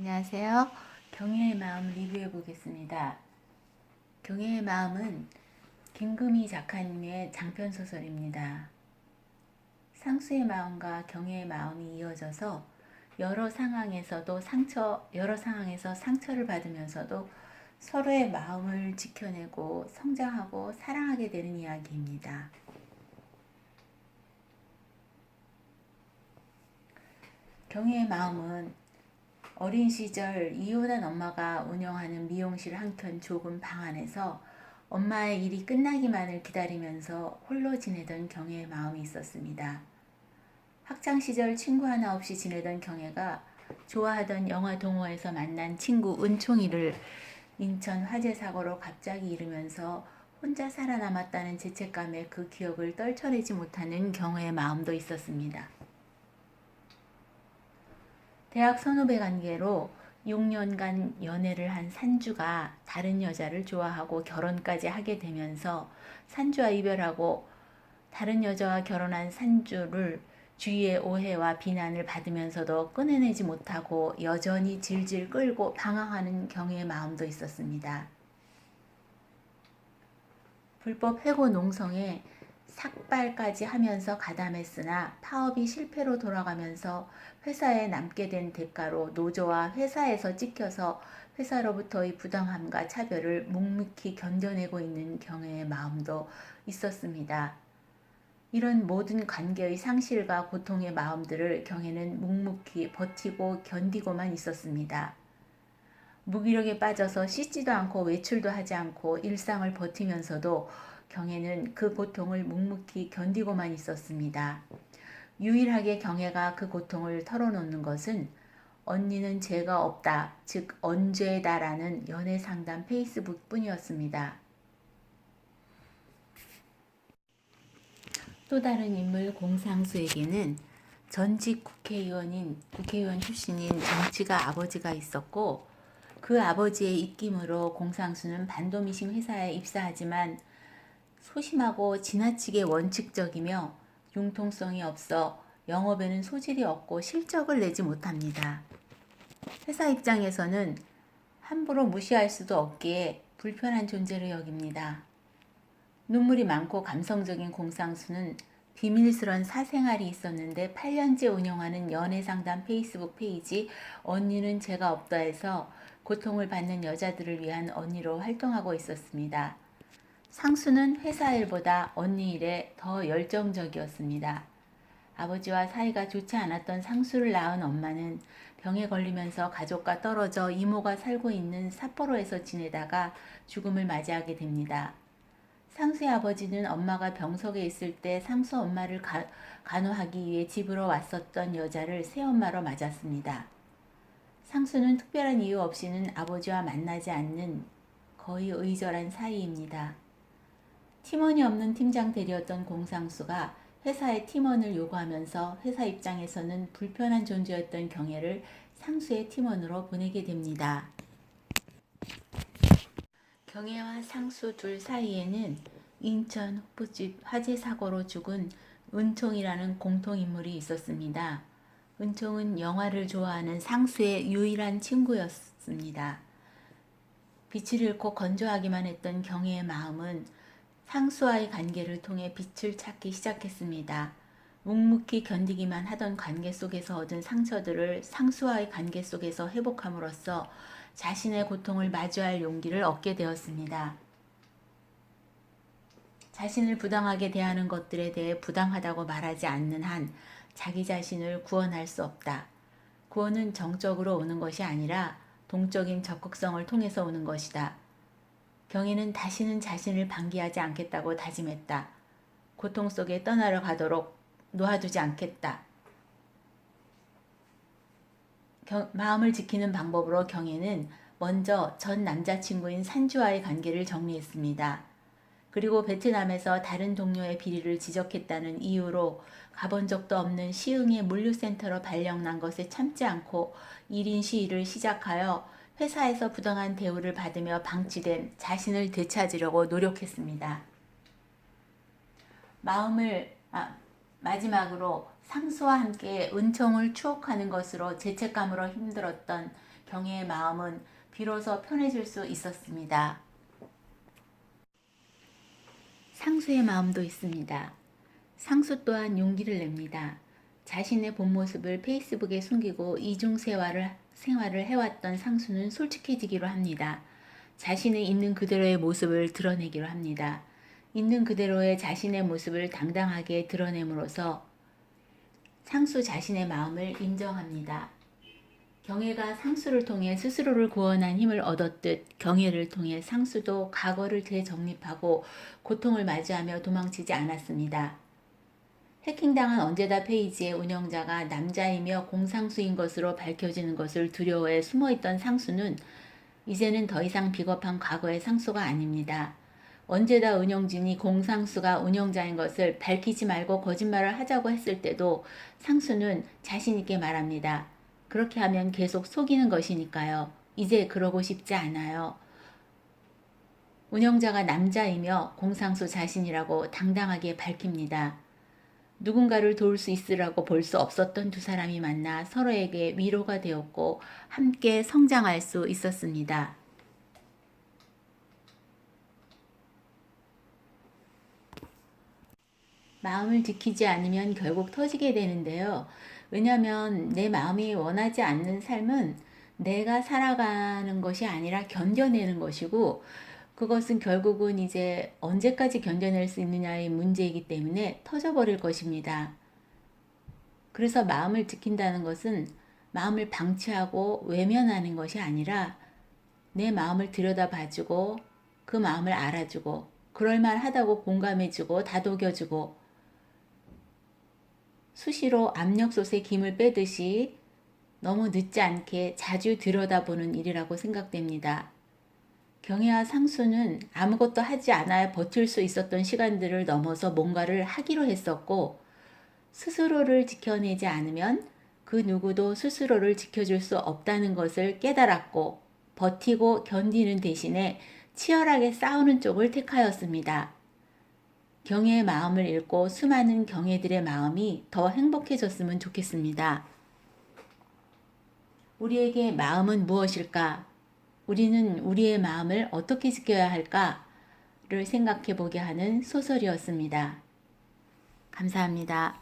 안녕하세요. 경혜의 마음 리뷰해 보겠습니다. 경혜의 마음은 김금희 작가님의 장편 소설입니다. 상수의 마음과 경혜의 마음이 이어져서 여러 상황에서 상처를 받으면서도 서로의 마음을 지켜내고 성장하고 사랑하게 되는 이야기입니다. 경혜의 마음은 어린 시절 이혼한 엄마가 운영하는 미용실 한켠 좁은 방 안에서 엄마의 일이 끝나기만을 기다리면서 홀로 지내던 경혜의 마음이 있었습니다. 학창시절 친구 하나 없이 지내던 경혜가 좋아하던 영화 동호회에서 만난 친구 은총이를 인천 화재 사고로 갑자기 잃으면서 혼자 살아남았다는 죄책감에 그 기억을 떨쳐내지 못하는 경혜의 마음도 있었습니다. 대학 선후배 관계로 6년간 연애를 한 산주가 다른 여자를 좋아하고 결혼까지 하게 되면서 산주와 이별하고 다른 여자와 결혼한 산주를 주위의 오해와 비난을 받으면서도 끊어내지 못하고 여전히 질질 끌고 방황하는 경혜의 마음도 있었습니다. 불법 해고 농성에 삭발까지 하면서 가담했으나 파업이 실패로 돌아가면서 회사에 남게 된 대가로 노조와 회사에서 찍혀서 회사로부터의 부당함과 차별을 묵묵히 견뎌내고 있는 경혜의 마음도 있었습니다. 이런 모든 관계의 상실과 고통의 마음들을 경혜는 묵묵히 버티고 견디고만 있었습니다. 무기력에 빠져서 씻지도 않고 외출도 하지 않고 일상을 버티면서도 경혜는 그 고통을 묵묵히 견디고만 있었습니다. 유일하게 경혜가 그 고통을 털어놓는 것은 언니는 죄가 없다, 즉 언죄다라는 연애 상담 페이스북 뿐이었습니다. 또 다른 인물 공상수에게는 전직 국회의원 출신인 정치가 아버지가 있었고 그 아버지의 입김으로 공상수는 반도미싱 회사에 입사하지만 소심하고 지나치게 원칙적이며 융통성이 없어 영업에는 소질이 없고 실적을 내지 못합니다. 회사 입장에서는 함부로 무시할 수도 없기에 불편한 존재로 여깁니다. 눈물이 많고 감성적인 공상수는 비밀스런 사생활이 있었는데 8년째 운영하는 연애상담 페이스북 페이지 언니는 죄가 없다에서 고통을 받는 여자들을 위한 언니로 활동하고 있었습니다. 상수는 회사 일보다 언니 일에 더 열정적이었습니다. 아버지와 사이가 좋지 않았던 상수를 낳은 엄마는 병에 걸리면서 가족과 떨어져 이모가 살고 있는 삿포로에서 지내다가 죽음을 맞이하게 됩니다. 상수의 아버지는 엄마가 병석에 있을 때 상수 엄마를 간호하기 위해 집으로 왔었던 여자를 새엄마로 맞았습니다. 상수는 특별한 이유 없이는 아버지와 만나지 않는 거의 의절한 사이입니다. 팀원이 없는 팀장 대리였던 공상수가 회사에 팀원을 요구하면서 회사 입장에서는 불편한 존재였던 경혜를 상수의 팀원으로 보내게 됩니다. 경혜와 상수 둘 사이에는 인천 호프집 화재 사고로 죽은 은총이라는 공통인물이 있었습니다. 은총은 영화를 좋아하는 상수의 유일한 친구였습니다. 빛을 잃고 건조하기만 했던 경혜의 마음은 상수와의 관계를 통해 빛을 찾기 시작했습니다. 묵묵히 견디기만 하던 관계 속에서 얻은 상처들을 상수와의 관계 속에서 회복함으로써 자신의 고통을 마주할 용기를 얻게 되었습니다. 자신을 부당하게 대하는 것들에 대해 부당하다고 말하지 않는 한 자기 자신을 구원할 수 없다. 구원은 정적으로 오는 것이 아니라 동적인 적극성을 통해서 오는 것이다. 경희는 다시는 자신을 방기하지 않겠다고 다짐했다. 고통 속에 떠나려 가도록 놓아두지 않겠다. 마음을 지키는 방법으로 경혜는 먼저 전 남자친구인 산주와의 관계를 정리했습니다. 그리고 베트남에서 다른 동료의 비리를 지적했다는 이유로 가본 적도 없는 시흥의 물류센터로 발령난 것에 참지 않고 1인 시위를 시작하여 회사에서 부당한 대우를 받으며 방치된 자신을 되찾으려고 노력했습니다. 마지막으로 상수와 함께 은총을 추억하는 것으로 죄책감으로 힘들었던 경혜의 마음은 비로소 편해질 수 있었습니다. 상수의 마음도 있습니다. 상수 또한 용기를 냅니다. 자신의 본 모습을 페이스북에 숨기고 이중 생활을 해왔던 상수는 솔직해지기로 합니다. 자신의 있는 그대로의 모습을 드러내기로 합니다. 있는 그대로의 자신의 모습을 당당하게 드러냄으로써 상수 자신의 마음을 인정합니다. 경혜가 상수를 통해 스스로를 구원한 힘을 얻었듯 경혜를 통해 상수도 과거를 재정립하고 고통을 맞이하며 도망치지 않았습니다. 해킹당한 언제다 페이지의 운영자가 남자이며 공상수인 것으로 밝혀지는 것을 두려워해 숨어있던 상수는 이제는 더 이상 비겁한 과거의 상수가 아닙니다. 언제다 운영진이 공상수가 운영자인 것을 밝히지 말고 거짓말을 하자고 했을 때도 상수는 자신있게 말합니다. 그렇게 하면 계속 속이는 것이니까요. 이제 그러고 싶지 않아요. 운영자가 남자이며 공상수 자신이라고 당당하게 밝힙니다. 누군가를 도울 수 있으라고 볼 수 없었던 두 사람이 만나 서로에게 위로가 되었고 함께 성장할 수 있었습니다. 마음을 지키지 않으면 결국 터지게 되는데요. 왜냐하면 내 마음이 원하지 않는 삶은 내가 살아가는 것이 아니라 견뎌내는 것이고 그것은 결국은 이제 언제까지 견뎌낼 수 있느냐의 문제이기 때문에 터져버릴 것입니다. 그래서 마음을 지킨다는 것은 마음을 방치하고 외면하는 것이 아니라 내 마음을 들여다봐주고 그 마음을 알아주고 그럴만하다고 공감해주고 다독여주고 수시로 압력솥에 김을 빼듯이 너무 늦지 않게 자주 들여다보는 일이라고 생각됩니다. 경혜와 상수는 아무것도 하지 않아 버틸 수 있었던 시간들을 넘어서 뭔가를 하기로 했었고 스스로를 지켜내지 않으면 그 누구도 스스로를 지켜줄 수 없다는 것을 깨달았고 버티고 견디는 대신에 치열하게 싸우는 쪽을 택하였습니다. 경혜의 마음을 읽고 수많은 경혜들의 마음이 더 행복해졌으면 좋겠습니다. 우리에게 마음은 무엇일까? 우리는 우리의 마음을 어떻게 지켜야 할까를 생각해 보게 하는 소설이었습니다. 감사합니다.